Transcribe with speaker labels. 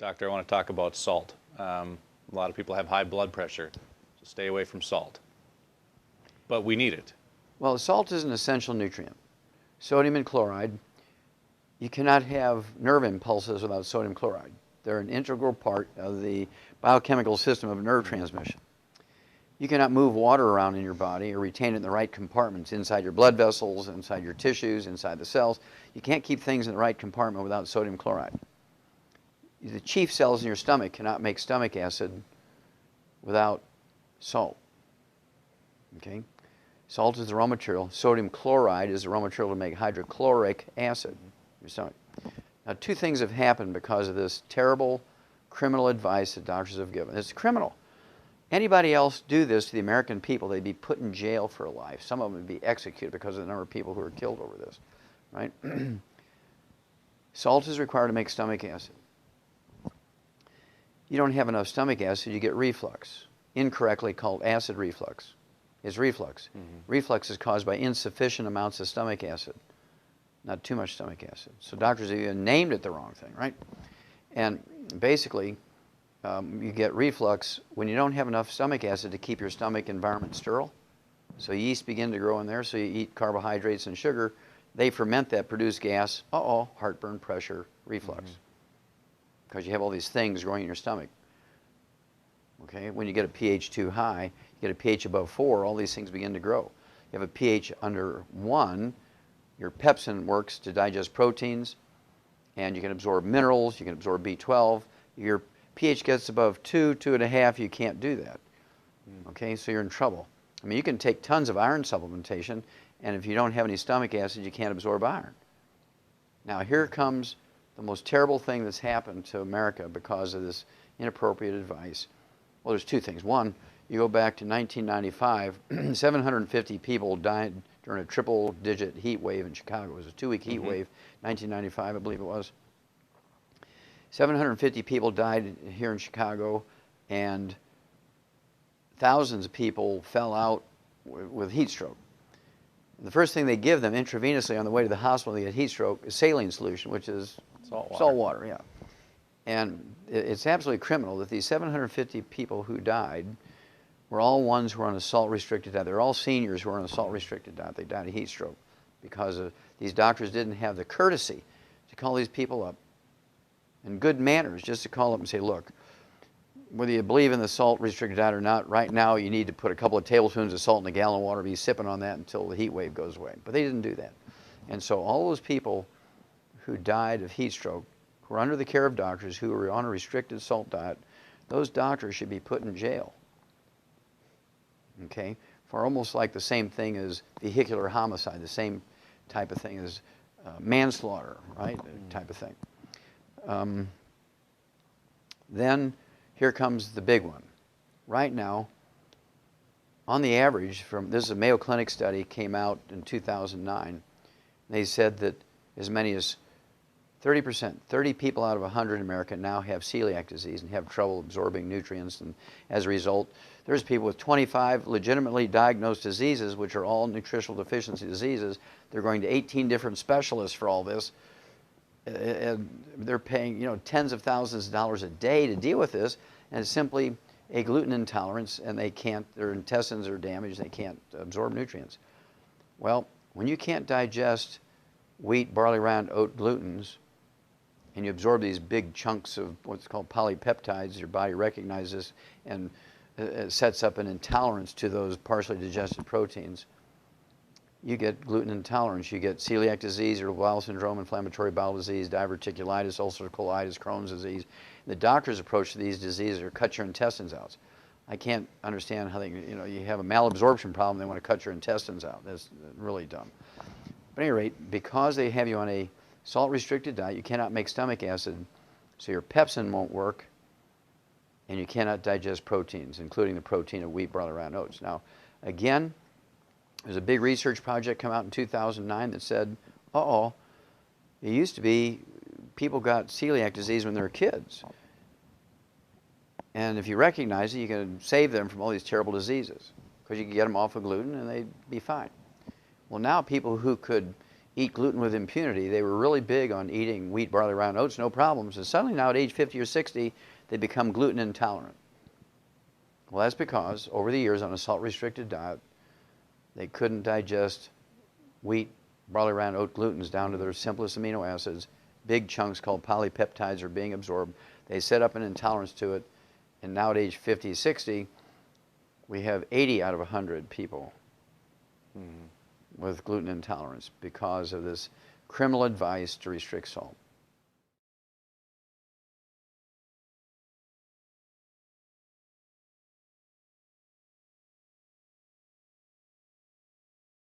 Speaker 1: Doctor, I want to talk about salt. A lot of people have high blood pressure, so stay away from salt. But we need it.
Speaker 2: Well, salt is an essential nutrient. Sodium and chloride. You cannot have nerve impulses without sodium chloride. They're an integral part of the biochemical system of nerve transmission. You cannot move water around in your body or retain it in the right compartments, inside your blood vessels, inside your tissues, inside the cells. You can't keep things in the right compartment without sodium chloride. The chief cells in your stomach cannot make stomach acid without salt. Okay? Salt is the raw material. Sodium chloride is the raw material to make hydrochloric acid in your stomach. Now, two things have happened because of this terrible criminal advice that doctors have given. It's criminal. Anybody else do this to the American people, they'd be put in jail for life. Some of them would be executed because of the number of people who are killed over this, right? Salt is required to make stomach acid. You don't have enough stomach acid, you get reflux, incorrectly called acid reflux. It's reflux. Reflux is caused by insufficient amounts of stomach acid, not too much stomach acid. So doctors have even named it the wrong thing, right? And basically, you get reflux when you don't have enough stomach acid to keep your stomach environment sterile. So yeast begin to grow in there, so you eat carbohydrates and sugar. They ferment that, produce gas. Heartburn, pressure, reflux. Because you have all these things growing in your stomach. Okay, when you get a pH too high, you get a pH above 4, all these things begin to grow. You have a pH under 1, your pepsin works to digest proteins, and you can absorb minerals, you can absorb B12. Your pH gets above 2, 2.5, you can't do that. Okay, so you're in trouble. I mean, you can take tons of iron supplementation, and if you don't have any stomach acid, you can't absorb iron. Now, here comes the most terrible thing that's happened to America because of this inappropriate advice. Well, there's two things. One, you go back to 1995, 750 people died during a triple-digit heat wave in Chicago. It was a 2-week heat wave, 1995, I believe it was. 750 people died here in Chicago, and thousands of people fell out with heat stroke. And the first thing they give them intravenously on the way to the hospital when they get heat stroke is saline solution, which is salt water, yeah. And it's absolutely criminal that these 750 people who died were all ones who were on a salt-restricted diet. They're all seniors who were on a salt-restricted diet. They died of heat stroke because these doctors didn't have the courtesy to call these people up in good manners, just to call up and say, look, whether you believe in the salt-restricted diet or not, right now you need to put a couple of tablespoons of salt in a gallon of water, be sipping on that until the heat wave goes away. But they didn't do that. And so all those people who died of heat stroke who were under the care of doctors who were on a restricted salt diet, those doctors should be put in jail, okay, for almost like the same thing as vehicular homicide, the same type of thing as manslaughter, right, type of thing. Then here comes the big one. Right now, on the average, this is a Mayo Clinic study, came out in 2009. They said that as many as 30%, 30 people out of 100 in America now have celiac disease and have trouble absorbing nutrients. And as a result, there's people with 25 legitimately diagnosed diseases, which are all nutritional deficiency diseases. They're going to 18 different specialists for all this. And they're paying, tens of thousands of dollars a day to deal with this, and it's simply a gluten intolerance, and their intestines are damaged, they can't absorb nutrients. Well, when you can't digest wheat, barley, round, oat glutens, and you absorb these big chunks of what's called polypeptides, your body recognizes and sets up an intolerance to those partially digested proteins. You get gluten intolerance, you get celiac disease, irritable bowel syndrome, inflammatory bowel disease, diverticulitis, ulcerative colitis, Crohn's disease. The doctor's approach to these diseases are cut your intestines out. I can't understand how you have a malabsorption problem, they want to cut your intestines out. That's really dumb. But at any rate, because they have you on a salt-restricted diet, you cannot make stomach acid, so your pepsin won't work, and you cannot digest proteins, including the protein of wheat, barley, round, oats. Now, again, there's a big research project come out in 2009 that said, it used to be people got celiac disease when they were kids. And if you recognize it, you can save them from all these terrible diseases because you can get them off of gluten and they'd be fine. Well, now people who could eat gluten with impunity. They were really big on eating wheat, barley, rye, and oats, no problems. And suddenly now at age 50 or 60, they become gluten intolerant. Well, that's because over the years on a salt-restricted diet, they couldn't digest wheat, barley, rye, and oat glutens down to their simplest amino acids. Big chunks called polypeptides are being absorbed. They set up an intolerance to it. And now at age 50, 60, we have 80 out of 100 people with gluten intolerance because of this criminal advice to restrict salt.